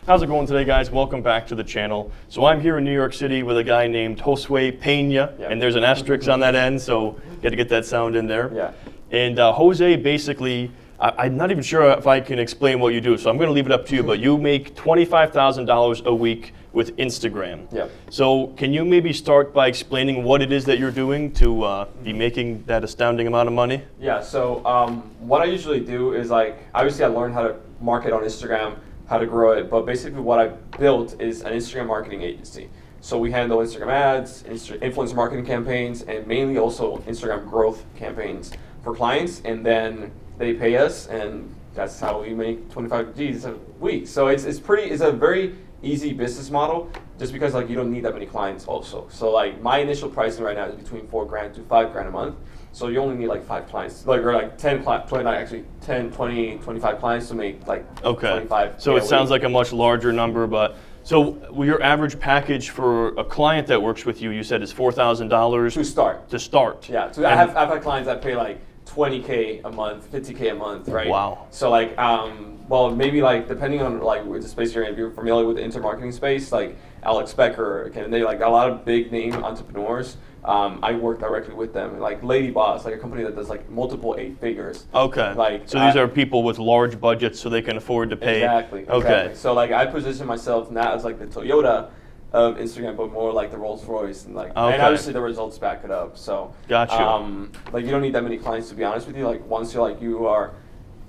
How's it going today, guys? Welcome back to the channel. So I'm here in New York City with a guy named Josue Pena, and there's an asterisk on that end, so you got to get that sound in there. Yeah. And Jose, basically, I'm not even sure if I can explain what you do, so I'm going to leave it up to you, but you make $25,000 a week with Instagram. Yeah. So can you maybe start by explaining what it is that you're doing to be making that astounding amount of money? Yeah, so what I usually do is obviously I learned how to market on Instagram, how to grow it, but basically what I built is an Instagram marketing agency. So we handle Instagram ads, influencer marketing campaigns, and mainly also Instagram growth campaigns for clients, and then they pay us, and that's how we make 25 G's a week. So it's a very easy business model, just because you don't need that many clients also. So my initial pricing right now is between $4,000 to $5,000 a month. So you only need 5 clients, or 10, 20, 25 clients to make okay. 25. So it sounds like a much larger number, but so your average package for a client that works with you, you said is $4,000 to start. To start. Yeah. So I've had clients that pay $20K a month, $50K a month, right? Wow. So well, maybe depending on with the space you're in, if you're familiar with the intermarketing space, Alex Becker, they a lot of big name entrepreneurs. I work directly with them, Lady Boss, a company that does multiple 8 figures. Okay. So these are people with large budgets, so they can afford to pay. Exactly. Okay. So I position myself not as the Toyota of Instagram, but more the Rolls Royce, and okay. And obviously the results back it up. So gotcha. You don't need that many clients, to be honest with you. Once you're you are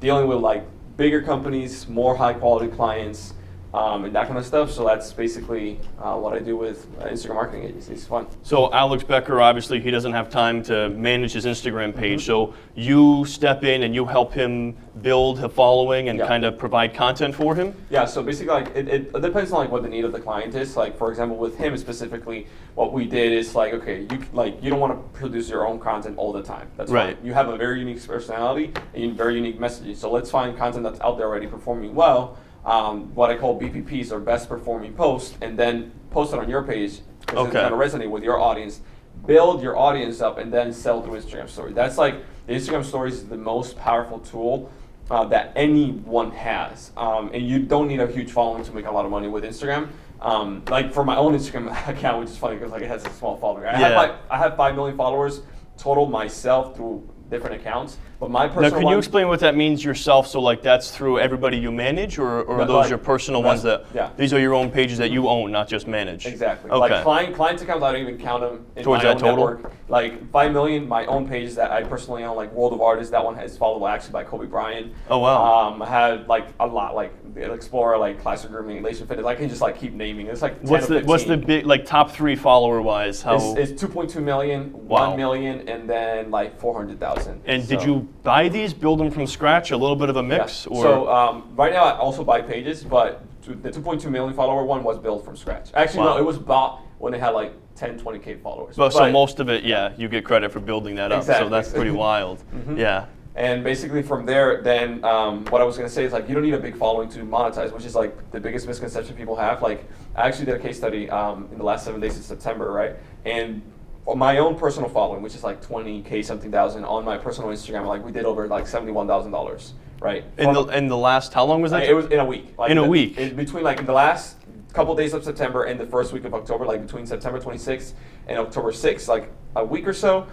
dealing with bigger companies, more high quality clients, and that kind of stuff. So that's basically what I do with Instagram marketing agency. It's fun. So Alex Becker, obviously, he doesn't have time to manage his Instagram page. So you step in and you help him build a following and kind of provide content for him? Yeah, so basically it depends on what the need of the client is. For example, with him specifically, what we did is okay, you don't want to produce your own content all the time. That's right. Fine. You have a very unique personality and very unique messaging. So let's find content that's out there already performing well. What I call BPPs, or best performing posts, and then post it on your page because it's going to resonate with your audience. Build your audience up and then sell through Instagram stories. That's the Instagram stories is the most powerful tool that anyone has, and you don't need a huge following to make a lot of money with Instagram. For my own Instagram account, which is funny because it has a small following. I have 5 million followers total myself through different accounts, but my personal now, can you explain what that means yourself? So that's through everybody you manage, or are those your personal ones that these are your own pages that you own, not just manage? Exactly. Okay. Clients accounts, I don't even count them in towards my that own total? network. 5 million, my own pages that I personally own, World of Artists, that one is followed actually by Kobe Bryant. Oh wow. I had a lot, Explorer, Classic Grooming, Elation Fitness. I can just keep naming. It's 10 what's the big top 3 follower wise? How it's 2.2 million, 1 million, and then 400,000. And did you buy these, build them from scratch, a little bit of a mix? Yeah. Or? So right now I also buy pages, but the 2.2 million follower one was built from scratch. Actually, no, it was bought when they had 10, 20K followers. So most of it, you get credit for building that up. Exactly. So that's pretty wild. Mm-hmm. Yeah. And basically from there, then what I was going to say is you don't need a big following to monetize, which is the biggest misconception people have. I actually did a case study in the last 7 days of September, right? And on my own personal following, which is 20K something thousand on my personal Instagram, we did over $71,000, right? In the last, how long was that? It was in a week. In a week? Between in the last couple days of September and the first week of October, between September 26th and October 6th, a week or so,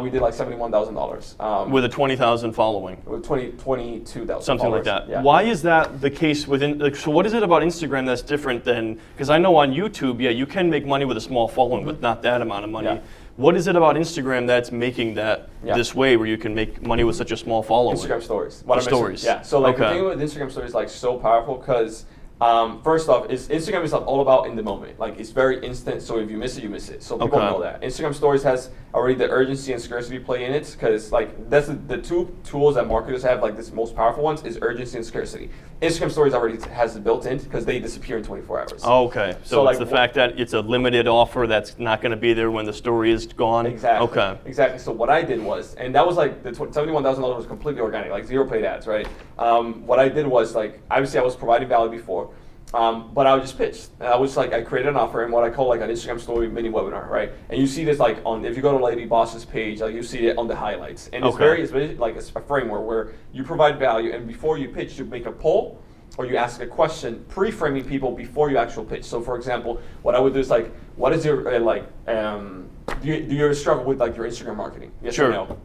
we did $71,000. With a 20,000 following. With 22,000. Something like that. Yeah. Why is that the case within? So what is it about Instagram that's different than? Because I know on YouTube, you can make money with a small following, but not that amount of money. Yeah. What is it about Instagram that's making that this way, where you can make money with such a small following? Instagram stories. Stories. Yeah. So the thing with Instagram stories is so powerful because first off, Instagram is all about in the moment. It's very instant. So if you miss it, you miss it. So people know that. Instagram Stories has already the urgency and scarcity play in it because that's the 2 tools that marketers have. This most powerful ones is urgency and scarcity. Instagram Stories already has it built in because they disappear in 24 hours. Oh, okay. So it's the fact that it's a limited offer that's not going to be there when the story is gone. Exactly. Okay. Exactly. So what I did was, and that was the $71,000 was completely organic, 0 paid ads, right? What I did was obviously I was providing value before. But I would just pitch. I was I created an offer in what I call an Instagram story mini webinar, right? And you see this on, if you go to Lady Boss's page, you see it on the highlights. And it's very, it's a framework where you provide value, and before you pitch, you make a poll or you ask a question, pre-framing people before you actually pitch. So for example, what I would do is like, what is your do you struggle with like your Instagram marketing? Yes Sure. or no?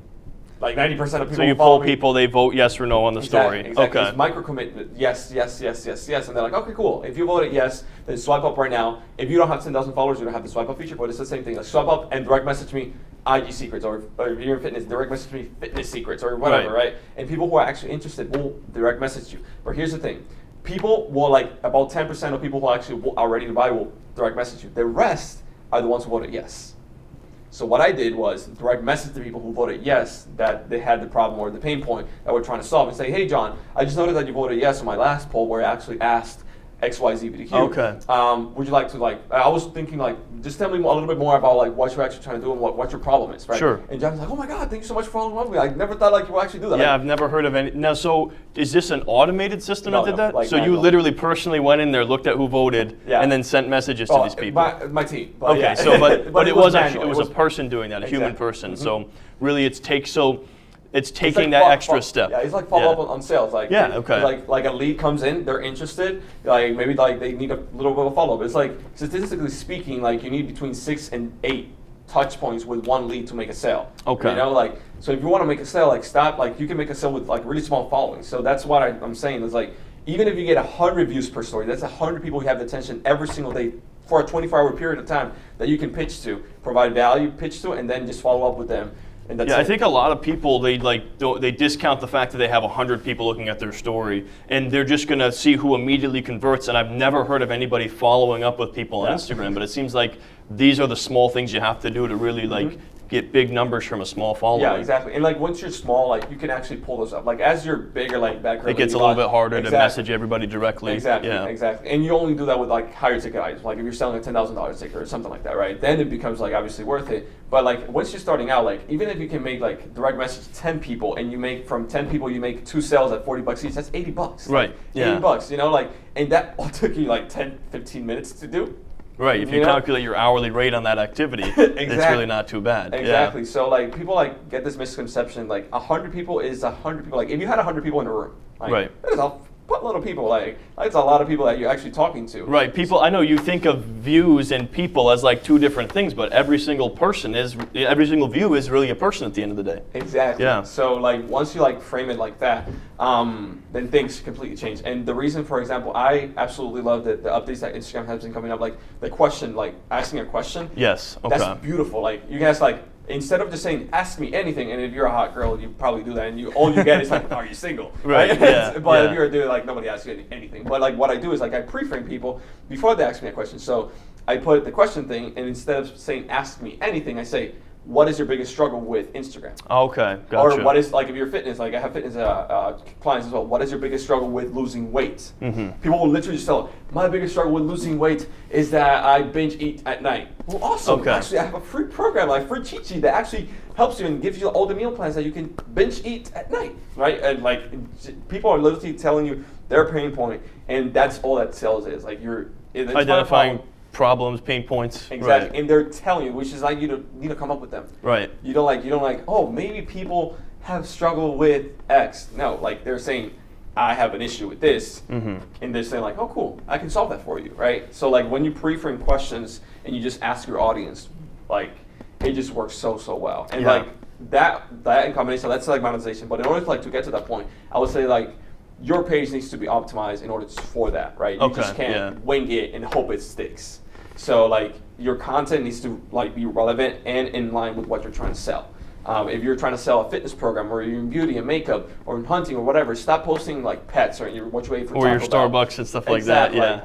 Like 90% of people. So you follow poll me. people, they vote yes or no on the story. Exactly. Okay. It's micro commitment. Yes, yes, yes, yes, yes. And they're like, okay, cool. If you voted yes, then swipe up right now. If you don't have 10,000 followers, you don't have the swipe up feature, but it's the same thing. Like swipe up and direct message me IG secrets, or if you're in fitness, direct message me fitness secrets, or whatever, right? And people who are actually interested will direct message you. But here's the thing. People will like, about 10% of people who actually are ready to buy will direct message you. The rest are the ones who voted yes. So what I did was direct message the people who voted yes, that they had the problem or the pain point that we're trying to solve, and say, hey John, I just noticed that you voted yes on my last poll where I actually asked XYZ, Okay. would you like to I was thinking just tell me a little bit more about what you're actually trying to do and what your problem is, right? Sure. And John's like, oh my God, thank you so much for following up with me. I never thought you would actually do that. Yeah, I've never heard of any. Now, so is this an automated system No, that did no, that? like So you manual. literally personally went in there, looked at who voted, Yeah. and then sent messages to these people? My team. But Okay, yeah. so but it was actually manual. a person doing that, a human Exactly. person. So really, it's It's taking like that extra step. Yeah, it's like follow up on sales. Okay. Like a lead comes in, they're interested. Like maybe they need a little bit of follow up. It's like statistically speaking, you need between 6 and 8 touch points with one lead to make a sale. Okay. You know, so if you want to make a sale, you can make a sale with really small following. So that's what I'm saying is even if you get 100 views per story, that's 100 people who have the attention every single day for a 24-hour period of time that you can pitch to, provide value, pitch to, and then just follow up with them. And that's Yeah, it. I think a lot of people they discount the fact that they have 100 people looking at their story, and they're just going to see who immediately converts. And I've never heard of anybody following up with people on Instagram, but it seems like these are the small things you have to do to really get big numbers from a small following. Yeah, exactly. And once you're small, you can actually pull those up. As you're bigger, back It gets a little bit harder to message everybody directly. Exactly, Yeah. exactly. And you only do that with higher ticket items. If you're selling a $10,000 ticket or something like that, right? Then it becomes obviously worth it. But once you're starting out, even if you can make direct message 10 people, and you make from 10 people you make 2 sales at $40 each, that's $80. Right. Yeah. $80, and that all took you 10, 15 minutes to do. Right, if you calculate your hourly rate on that activity, it's really not too bad. Exactly. Yeah. So people get this misconception 100 people is 100 people. If you had 100 people in a room, Right. that is a lot of people. It's a lot of people that you're actually talking to. Right, people. I know you think of views and people as two different things, but every single view is really a person at the end of the day. Exactly. Yeah. So once you frame it like that, then things completely change. And the reason, for example, I absolutely love the updates that Instagram has been coming up, the question, asking a question. Yes. Okay. That's beautiful. You guys instead of just saying ask me anything, and if you're a hot girl, you probably do that, and all you get is are you single? Right. Yeah. But if you're a dude, nobody asks you anything. But what I do is I pre-frame people before they ask me a question. So I put the question thing, and instead of saying ask me anything, I say, what is your biggest struggle with Instagram? Okay, gotcha. Or what is, if you're fitness, I have fitness clients as well, what is your biggest struggle with losing weight? Mm-hmm. People will literally just tell, my biggest struggle with losing weight is that I binge eat at night. Well, awesome. Okay. Actually, I have a free program, free cheat sheet that actually helps you and gives you all the meal plans that you can binge eat at night, right? And people are literally telling you their pain point, and that's all that sales is. You're identifying problems, pain points. Exactly, Right. and they're telling you, which is you need to come up with them. Right. You don't oh, maybe people have struggled with X. No, they're saying, I have an issue with this, and they're saying oh, cool, I can solve that for you, right? So when you pre-frame questions and you just ask your audience, it just works so well, and that in combination, that's monetization. But in order to get to that point, I would say your page needs to be optimized in order for that, right? You just can't wing it and hope it sticks. So your content needs to be relevant and in line with what you're trying to sell. If you're trying to sell a fitness program, or you're in beauty and makeup, or in hunting, or whatever, stop posting pets or what you ate for or your Taco Bell. Starbucks and stuff like that. Yeah.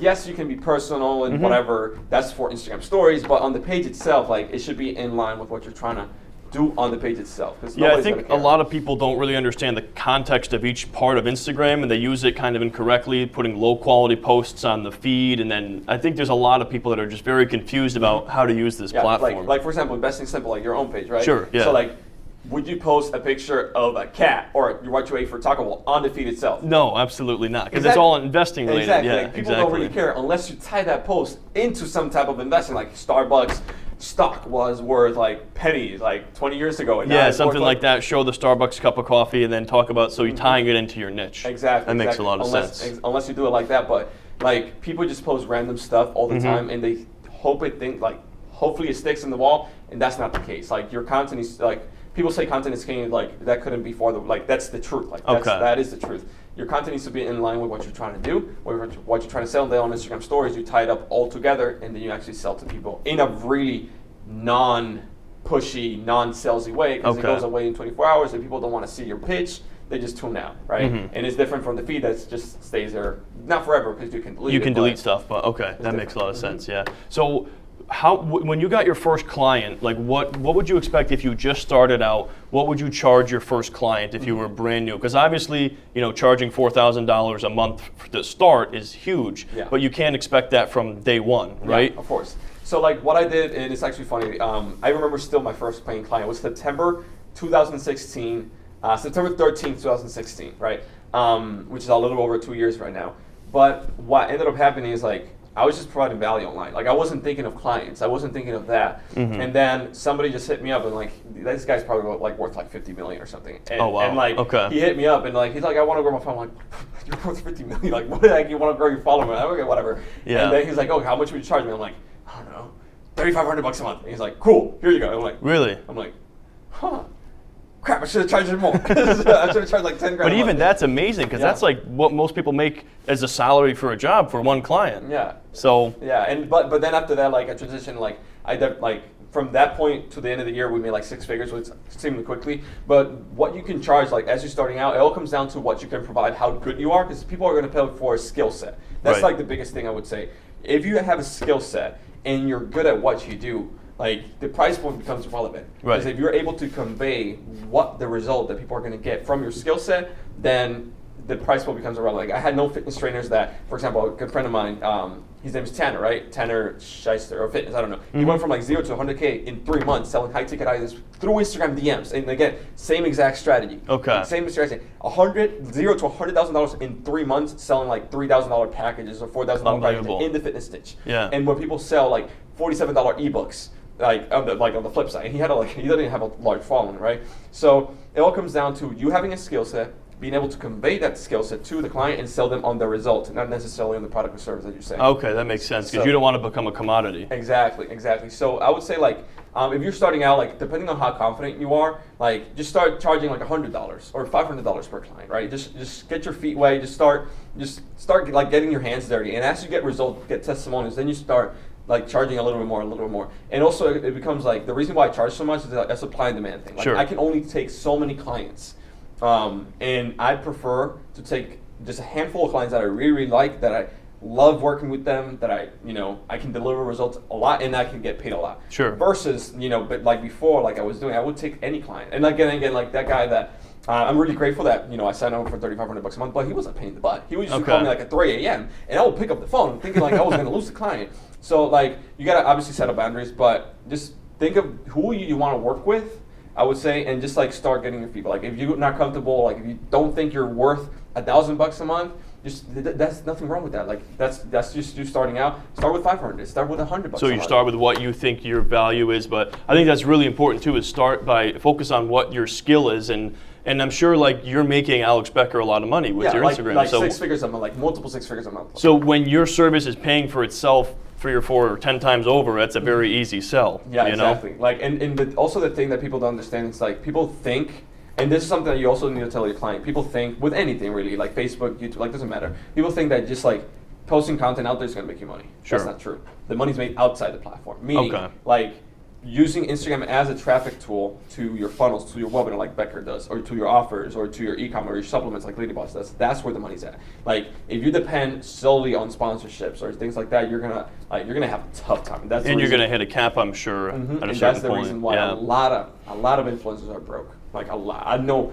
Yes, you can be personal and whatever. That's for Instagram stories, but on the page itself, it should be in line with what you're trying to do on the page itself. Yeah, I think a lot of people don't really understand the context of each part of Instagram, and they use it kind of incorrectly, putting low quality posts on the feed, and then I think there's a lot of people that are just very confused about how to use this platform. For example, best thing simple, your own page, right? Sure, yeah. So would you post a picture of a cat or what you ate for Taco Bell on the feed itself? No, absolutely not, because it's all investing related. Exactly. Yeah, People don't really care unless you tie that post into some type of investing, like Starbucks, stock was worth like pennies like 20 years ago. And now Yeah, it's something worth, like that. Show the Starbucks cup of coffee and then talk about, so you're tying it into your niche. Exactly. That makes a lot of sense. Unless you do it like that, but like people just post random stuff all the time, and they hopefully it sticks in the wall, and that's not the case. Like your content is like, people say content is king, like that couldn't be farther. Like that's the truth. Like that is the truth. Your content needs to be in line with what you're trying to do, what you're trying to sell. And then on Instagram stories, you tie it up all together, and then you actually sell to people in a really non-pushy, non-salesy way, because it goes away in 24 hours, and people don't want to see your pitch. They just tune out, right? And it's different from the feed that just stays there, not forever, because you can delete it. You can delete stuff, but that makes a lot of sense, yeah. So when you got your first client, like what would you expect if you just started out? What would you charge your first client if you were brand new? Because obviously, charging $4,000 a month to start is huge, but you can't expect that from day one, right? Yeah, of course. So like what I did, and it's actually funny, I remember still my first paying client was September 2016, September 13th, 2016, right? Which is a little over 2 years right now. But what ended up happening is like, I was just providing value online. Like I wasn't thinking of clients. I wasn't thinking of that. And then somebody just hit me up and like, this guy's probably like worth like 50 million or something. And, oh wow. And like he hit me up and like he's like, I want to grow my following. I'm like, you're worth 50 million. Like what the heck, you want to grow your following? I'm like, okay, whatever. Yeah. And then he's like, oh, how much would you charge me? I'm like, I don't know, $3,500 a month. And he's like, cool, here you go. I'm like, really? I'm like, huh. Crap, I should have charged him more. I should have charged like 10 grand. But even that's amazing, because that's like what most people make as a salary for a job for one client. Yeah. So. Yeah, and but then after that, like I transitioned, like I did, like from that point to the end of the year, we made like 6 figures, which extremely quickly. But what you can charge, like as you're starting out, it all comes down to what you can provide, how good you are, because people are going to pay for a skill set. That's like the biggest thing I would say. If you have a skill set and you're good at what you do, like the price point becomes relevant. Because if you're able to convey what the result that people are going to get from your skill set, then the price point becomes irrelevant. Like I had no fitness trainers that, for example, a good friend of mine, his name is Tanner, right? Tanner Shyster, or Fitness, I don't know. He went from like 0 to 100K in 3 months selling high ticket items through Instagram DMs. And again, same exact strategy. Okay. Same strategy. $0 to $100,000 in 3 months selling like $3,000 packages or $4,000 packages in the fitness niche. Yeah. And when people sell like $47 ebooks, like on the flip side, and he doesn't have a large following, right? So it all comes down to you having a skill set, being able to convey that skill set to the client and sell them on the result, not necessarily on the product or service that you're saying. Okay, that makes sense, because you don't want to become a commodity. Exactly. So I would say like, if you're starting out, like depending on how confident you are, like just start charging like $100 or $500 per client, right? Just get your feet wet, just start like getting your hands dirty, and as you get results, get testimonials, then you start like charging a little bit more. And also it becomes like, the reason why I charge so much is a supply and demand thing. Like I can only take so many clients. And I prefer to take just a handful of clients that I really, really like, that I love working with them, that I can deliver results a lot and I can get paid a lot. Sure. Versus, but like before, like I was doing, I would take any client. And again, like that guy that, I'm really grateful that, I signed on for $3,500 a month, but he wasn't paying the butt. He would just call me like at 3 a.m. and I would pick up the phone thinking like I was going to lose the client. So like, you got to obviously set up boundaries, but just think of who you want to work with, I would say, and just like start getting your feedback. Like if you're not comfortable, like if you don't think you're worth $1,000 a month, that's nothing wrong with that. Like that's just you starting out. Start with 500. Start with $100. So you start with what you think your value is, but I think that's really important too. Is start by focus on what your skill is, and I'm sure like you're making Alex Becker a lot of money with your Instagram. Like 6 figures a month, like multiple 6 figures a month. So when your service is paying for itself 3 or 4 or 10 times over, that's a very easy sell. Yeah, exactly. Like, and also the thing that people don't understand is like people think, and this is something that you also need to tell your client. People think with anything really, like Facebook, YouTube, like doesn't matter. People think that just like posting content out there is going to make you money. Sure. That's not true. The money's made outside the platform. Meaning, like using Instagram as a traffic tool to your funnels, to your webinar like Becker does, or to your offers, or to your e-commerce, or your supplements like LadyBoss does. That's where the money's at. Like if you depend solely on sponsorships or things like that, you're gonna have a tough time. And you're gonna hit a cap, I'm sure, at a certain point. That's the reason why a lot of influencers are broke. Like a lot. I know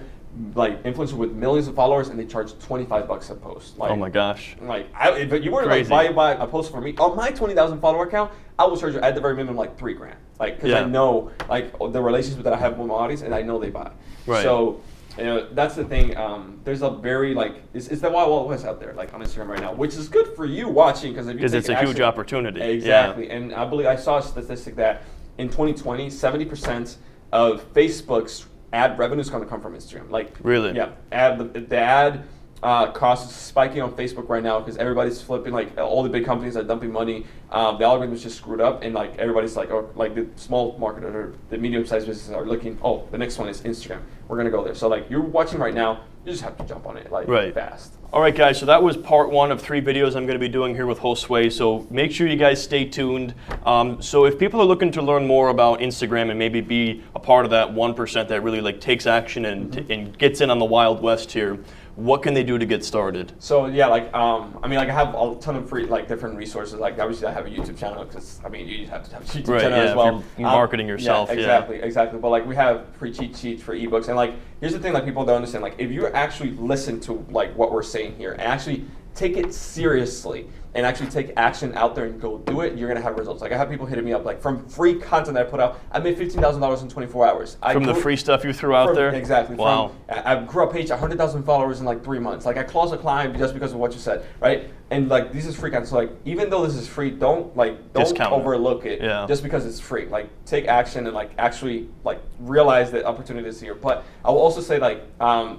like influencers with millions of followers and they charge $25 a post. Like, oh my gosh. Like if you were to like buy a post for me on my 20,000 follower account, I will charge you at the very minimum like $3,000. Like because I know like the relationship that I have with my audience and I know they buy. Right. So that's the thing. There's a very like it's the Wild Wild West out there like on Instagram right now, which is good for you watching because it's a huge opportunity. Exactly. Yeah. And I believe I saw a statistic that in 2020, 70% of Facebook's ad revenue is going to come from Instagram. Like, really? Yeah. The ad cost is spiking on Facebook right now because everybody's flipping, like all the big companies are dumping money. The algorithm is just screwed up, and like everybody's like, oh, like the small marketers or the medium-sized businesses are looking, oh, the next one is Instagram. We're gonna go there. So like you're watching right now, you just have to jump on it like fast. All right, guys, so that was part 1 of 3 videos I'm going to be doing here with Josue, so make sure you guys stay tuned. So if people are looking to learn more about Instagram and maybe be a part of that 1% that really like takes action and gets in on the Wild West here, what can they do to get started? So yeah, like I mean, like I have a ton of free like different resources. Like obviously I have a YouTube channel because I mean you have to have a YouTube channel as well. You're marketing yourself. Yeah, exactly. But like we have free cheat sheets for ebooks, and like here's the thing, like people don't understand. Like if you actually listen to like what we're saying here and actually take it seriously and actually take action out there and go do it, you're gonna have results. Like I have people hitting me up like from free content that I put out. I made $15,000 in 24 hours. From the free stuff you threw out there? Exactly. Wow. I grew a page 100,000 followers in like 3 months. Like I closed a client just because of what you said, right? And like this is free content. So like even though this is free, don't overlook it just because it's free. Like take action and like actually like realize the opportunity is here. But I will also say like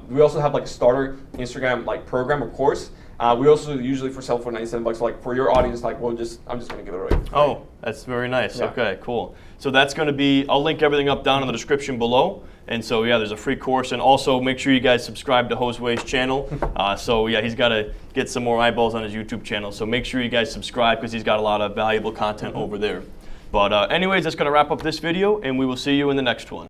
we also have like a starter Instagram like program or course. We also usually sell for $97. Like for your audience, like I'm just gonna give it away. Oh, that's very nice. Yeah. Okay, cool. So that's gonna be, I'll link everything up down in the description below. And so yeah, there's a free course, and also make sure you guys subscribe to Josue's channel. So yeah, he's gotta get some more eyeballs on his YouTube channel. So make sure you guys subscribe because he's got a lot of valuable content over there. But anyways, that's gonna wrap up this video, and we will see you in the next one.